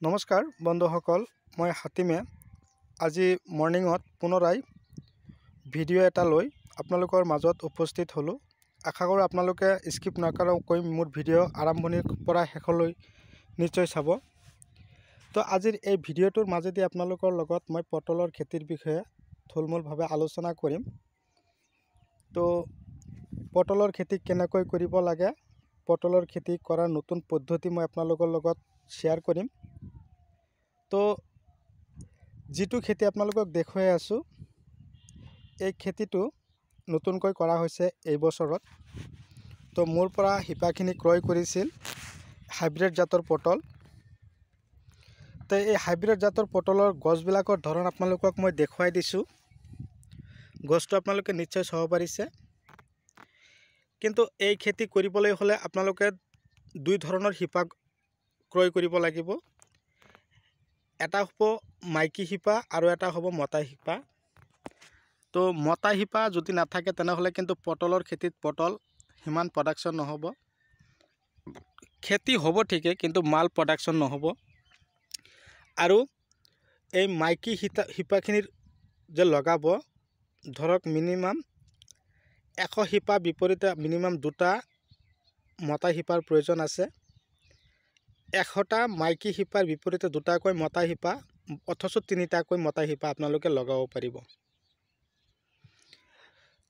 নমস্কাৰ বন্ধুসকল, মই হাতিমে আজি মৰ্নিঙত পুনৰাই ভিডিঅ' এটা লৈ আপোনালোকৰ মাজত উপস্থিত হ'লোঁ। আশা কৰোঁ আপোনালোকে স্কিপ নকৰাকৈ মোৰ ভিডিঅ' আৰম্ভণিৰ পৰা শেষলৈ নিশ্চয় চাব। তো আজিৰ এই ভিডিঅ'টোৰ মাজেদি আপোনালোকৰ লগত মই পটলৰ খেতিৰ বিষয়ে থুলমূলভাৱে আলোচনা কৰিম। তো পটলৰ খেতি কেনেকৈ কৰিব লাগে, পটলৰ খেতি কৰাৰ নতুন পদ্ধতি মই আপোনালোকৰ লগত শ্বেয়াৰ কৰিম। তো যিটো খেতি আপোনালোকক দেখুৱাই আছোঁ, এই খেতিটো নতুনকৈ কৰা হৈছে এই বছৰত। তো মোৰ পৰা শিপাখিনি ক্ৰয় কৰিছিল হাইব্ৰিড জাতৰ পটল। তো এই হাইব্ৰিড জাতৰ পটলৰ গছবিলাকৰ ধৰণ আপোনালোকক মই দেখুৱাই দিছোঁ। গছটো আপোনালোকে নিশ্চয় চাব পাৰিছে। কিন্তু এই খেতি কৰিবলৈ হ'লে আপোনালোকে দুই ধৰণৰ শিপা ক্ৰয় কৰিব লাগিব। এটা হ'ব মাইকী শিপা আৰু এটা হ'ব মতা শিপা। তো মতা শিপা যদি নাথাকে তেনেহ'লে কিন্তু পটলৰ খেতিত পটল সিমান প্ৰডাকশ্যন নহ'ব। খেতি হ'ব ঠিকে, কিন্তু মাল প্ৰডাকশ্যন নহ'ব। আৰু এই মাইকী শিপাখিনিৰ যে লগাব, ধৰক মিনিমাম 100 শিপা বিপৰীতে মিনিমাম 2টা মতা শিপাৰ প্ৰয়োজন আছে। 100টা মাইকী শিপাৰ বিপৰীতে 2টাকৈ মতা শিপা, অথচ 3টাকৈ মতা শিপা আপোনালোকে লগাব পাৰিব।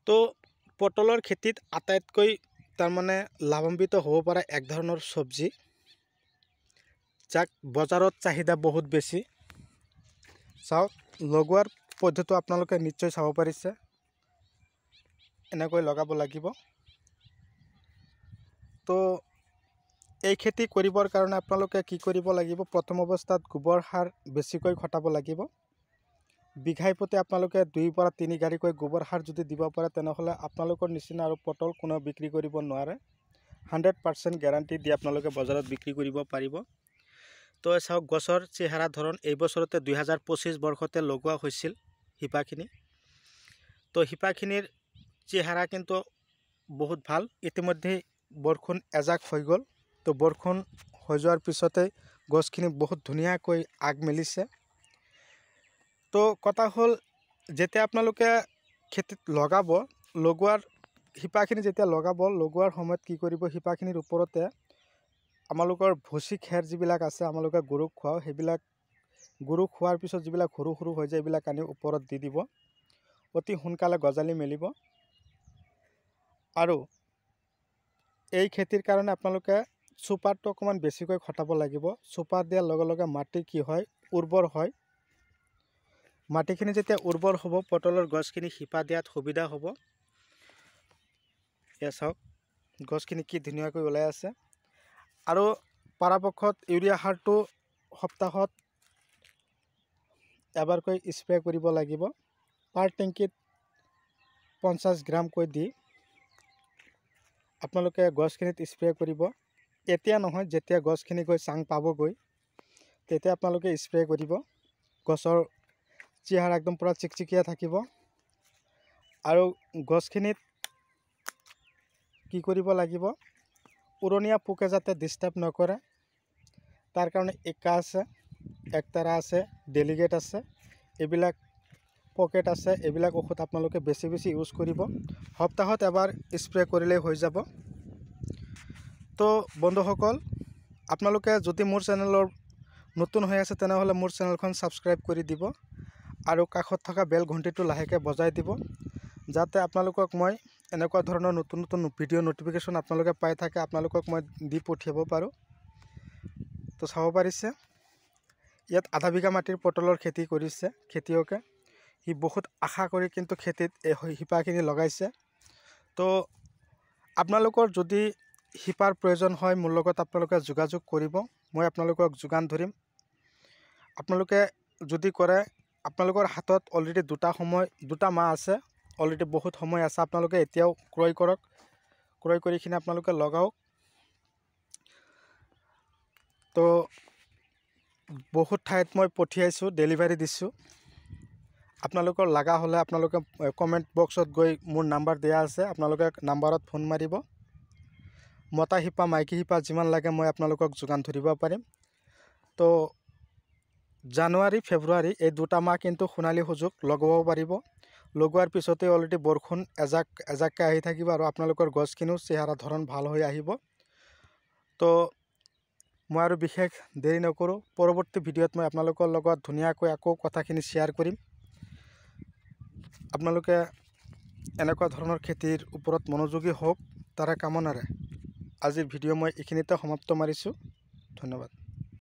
তো পটলৰ খেতিত আটাইতকৈ তাৰমানে লাভান্বিত হ'ব পৰা এক ধৰণৰ চব্জি, যাক বজাৰত চাহিদা বহুত বেছি। চাওক, লগোৱাৰ পদ্ধতি আপোনালোকে নিশ্চয় চাব পাৰিছে। এনেকৈ লগাব লাগিব। তো এই খেতি কৰিবৰ কাৰণে আপোনালোকে কি কৰিব লাগিব, প্ৰথম অৱস্থাত গোবৰ সাৰ বেছিকৈ খটাব লাগিব। বিঘাই প্ৰতি আপোনালোকে 2 পৰা 3 গাড়ীকৈ গোবৰ সাৰ যদি দিব পাৰে, তেনেহ'লে আপোনালোকৰ নিচিনা আৰু পটল কোনেও বিক্ৰী কৰিব নোৱাৰে। 100% গেৰাণ্টি দি আপোনালোকে বজাৰত বিক্ৰী কৰিব পাৰিব। তো চাওক, গছৰ চেহেৰা ধৰণ এই বছৰতে 2025 বৰ্ষতে লগোৱা হৈছিল শিপাখিনি। তো শিপাখিনিৰ চেহেৰা কিন্তু বহুত ভাল। ইতিমধ্যে বৰষুণ এজাক হৈ গ'ল। তো বৰষুণ হৈ যোৱাৰ পিছতে গছখিনি বহুত ধুনীয়াকৈ আগ মেলিছে। তো কথা হ'ল, যেতিয়া আপোনালোকে খেতিত লগোৱাৰ শিপাখিনি যেতিয়া লগোৱাৰ সময়ত কি কৰিব, শিপাখিনিৰ ওপৰতে আমালোকৰ ভুচি খেৰ যিবিলাক আছে, আমালোকে গৰুক খুৱাওঁ, সেইবিলাক গৰুক খোৱাৰ পিছত যিবিলাক সৰু সৰু হৈ যায়, এইবিলাক আনি ওপৰত দি দিব। অতি সোনকালে গজালি মেলিব। আৰু এই খেতিৰ কাৰণে আপোনালোকে চুপাৰটো অকণমান বেছিকৈ খটাব লাগিব। চুপাৰ দিয়াৰ লগে লগে মাটি কি হয়, উৰ্বৰ হয়। মাটিখিনি যেতিয়া উৰ্বৰ হ'ব, পটলৰ গছখিনি শিপা দিয়াত সুবিধা হ'ব। এয়া চাওক, গছখিনি কি ধুনীয়াকৈ ওলাই আছে। আৰু পৰাপক্ষত ইউৰিয়া সাৰটো সপ্তাহত এবাৰকৈ স্প্ৰে কৰিব লাগিব। পাৰ টেংকিত 50 গ্ৰামকৈ দি আপোনালোকে গছখিনিত স্প্ৰে কৰিব। এতিয়া নহয়, যেতিয়া গছখিনি গৈ চাং পাবগৈ, তেতিয়া আপোনালোকে স্প্ৰে কৰিব। গছৰ চেহেৰা একদম পূৰা চিকচিকীয়া থাকিব। আৰু গছখিনিত কি কৰিব লাগিব, উৰণীয়া পোকে যাতে ডিষ্টাৰ্ব নকৰে, তাৰ কাৰণে একা আছে, একতাৰা আছে, ডেলিগেট আছে, এইবিলাক পকেট আছে, এইবিলাক ঔষধ আপোনালোকে বেছি বেছি ইউজ কৰিব। সপ্তাহত এবাৰ স্প্ৰে কৰিলেই হৈ যাব। তো বন্ধুসকল, আপোনালোকে যদি মোৰ চেনেলৰ নতুন হৈ আছে, তেনেহ'লে মোৰ চেনেলখন ছাবস্ক্ৰাইব কৰি দিব আৰু কাষত থকা বেল ঘণ্টিটো লাহেকৈ বজাই দিব, যাতে আপোনালোকক মই এনেকুৱা ধৰণৰ নতুন নতুন ভিডিঅ' নটিফিকেশ্যন আপোনালোকে পাই থাকে, আপোনালোকক মই দি পঠিয়াব পাৰোঁ। তো চাব পাৰিছে, ইয়াত আধা বিঘা মাটিৰ পটলৰ খেতি কৰিছে খেতিয়কে। সি বহুত আশা কৰি কিন্তু খেতিত এই শিপাখিনি লগাইছে। তো আপোনালোকৰ যদি শিপাৰ প্ৰয়োজন হয়, মোৰ লগত আপোনালোকে যোগাযোগ কৰিব, মই আপোনালোকক যোগান ধৰিম। আপোনালোকে যদি কৰে, আপোনালোকৰ হাতত অলৰেডি 2 মাহ আছে, অলৰেডি বহুত সময় আছে। আপোনালোকে এতিয়াও ক্ৰয় কৰক, ক্ৰয় কৰি কিনে আপোনালোকে লগাওক। তো বহুত ঠাইত মই পঠিয়াইছোঁ, ডেলিভাৰী দিছোঁ। আপোনালোকৰ লগা হ'লে আপোনালোকে কমেণ্ট বক্সত গৈ মোৰ নাম্বাৰ দিয়া আছে, আপোনালোকে নাম্বাৰত ফোন মাৰিব। মতা শিপা মাইকী শিপা যিমান লাগে মই আপোনালোকক যোগান ধৰিব পাৰিম। তো জানুৱাৰী ফেব্ৰুৱাৰী এই 2টা মাহ কিন্তু সোণালী সুযোগ লগাব পাৰিব। লগোৱাৰ পিছতে অলৰেডি বৰষুণ এজাককৈ আহি থাকিব আৰু আপোনালোকৰ গছখিনিও চেহেৰা ধৰণ ভাল হৈ আহিব। তো মই আৰু বিশেষ দেৰি নকৰোঁ, পৰৱৰ্তী ভিডিঅ'ত মই আপোনালোকৰ লগত ধুনীয়াকৈ আকৌ কথাখিনি শ্বেয়াৰ কৰিম। আপোনালোকে এনেকুৱা ধৰণৰ খেতিৰ ওপৰত মনোযোগী হওক তাৰে কামনাৰে আজিৰ ভিডিঅ' মই এইখিনিতে সমাপ্ত মাৰিছোঁ। ধন্যবাদ।